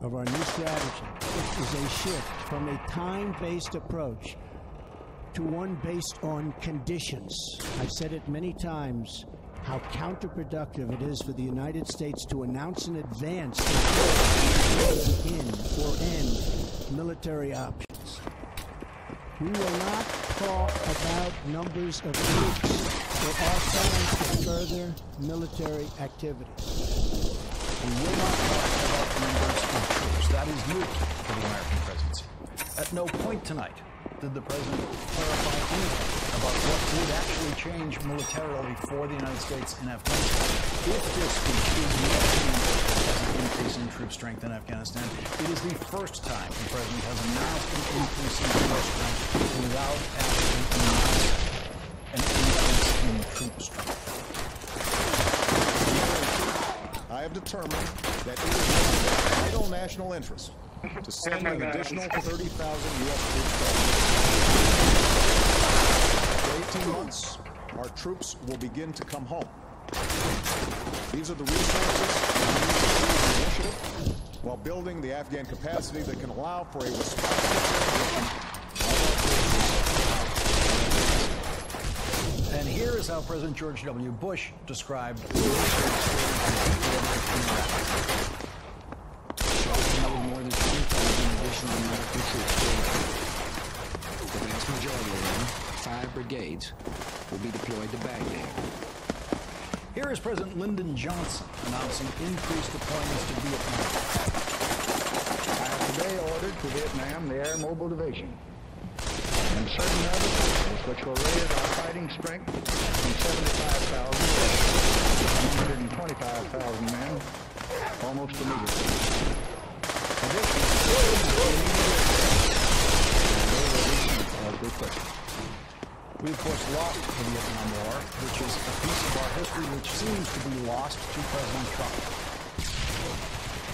of our new strategy is a shift from a time-based approach to one based on conditions. I've said it many times how counterproductive it is for the United States to announce in advance to begin or end military options. We will not talk about numbers of troops or our plans to further military activities. We will not talk about numbers of troops. That is new for the American presidency. At no point tonight did the president clarify anything about what would actually change militarily for the United States in Afghanistan. If this speech is not an increase in troop strength in Afghanistan, it is the first time the president has announced an increase in troop strength without actually announcing an increase in troop strength. I have determined that it is in the vital national interest to send an additional 30,000 U.S. troops. After 18 months, our troops will begin to come home. These are the resources we need to use the initiative while building the Afghan capacity that can allow for a responsible transition. And here is how President George W. Bush described more than 20,000 additional American troops. The vast majority of them, 5 brigades, will be deployed to Baghdad. Here is President Lyndon Johnson announcing increased deployments to Vietnam. I have today ordered to Vietnam the Air Mobile Division and certain other forces which will raise our fighting strength from 75,000 to 125,000 men almost immediately. We, of course, lost the Vietnam War, which is a piece of our history which seems to be lost to President Trump.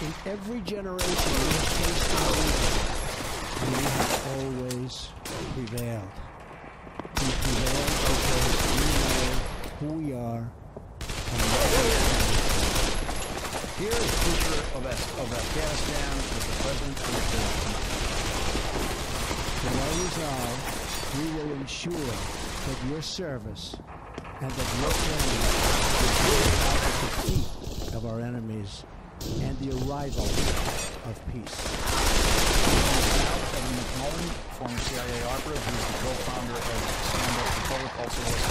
In every generation, we have faced our leaders, and we have always prevailed. We prevailed because we know who we are and what we are. Here is the future of Afghanistan with the president predicted tonight. With our resolve, we will ensure that your service and that your training will bring about the defeat of our enemies and the arrival of peace. Now, Kevin McMullen, former CIA operative, who is the co-founder of Stand Up Republic, also is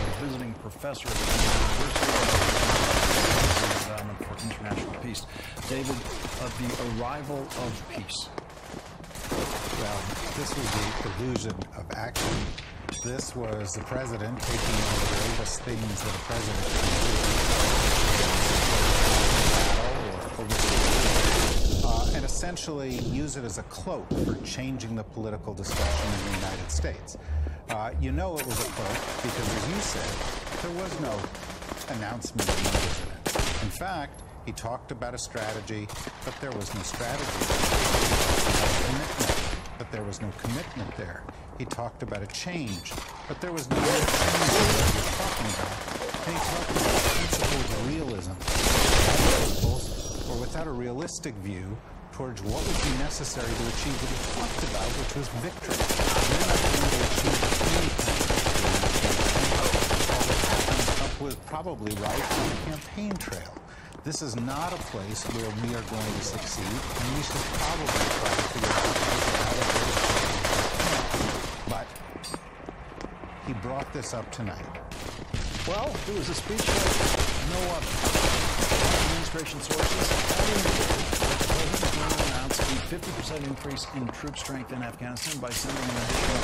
a visiting professor at the University Endowment for International Peace. David, the arrival of peace. Well, this was the illusion of action. This was the president taking one of the bravest things that a president can do, and essentially use it as a cloak for changing the political discussion in the United States. You know it was a cloak because, as you said, there was no announcement from the president. In fact, he talked about a strategy, but there was no strategy. Commitment, but there was no commitment there. He talked about a change, but there was no change that he was talking about. And he talked about principles of realism. Principles, or without a realistic view towards what would be necessary to achieve what he talked about, which was victory. We're not going to achieve anything. Trump was probably right on the campaign trail. This is not a place where we are going to succeed, and we should probably try to figure out how to do it. But he brought this up tonight. Well, it was a speech like no other. Administration sources have indicated that the president is going to announce a 50% increase in troop strength in Afghanistan by sending an additional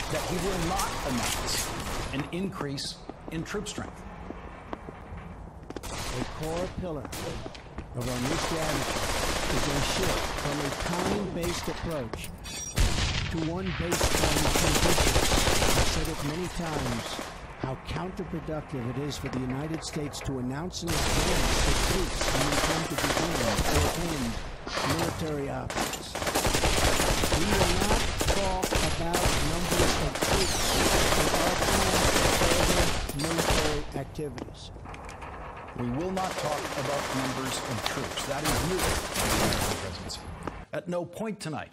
4,000 that he will not announce an increase in troop strength. A core pillar of our new strategy is a shift from a time-based approach to one based on conditions. I've said it many times how counterproductive it is for the United States to announce in advance that troops intend to begin or end military options. We will not talk about numbers of troops or our plans for further military activities. We will not talk about numbers of troops. That is new for the American presidency. At no point tonight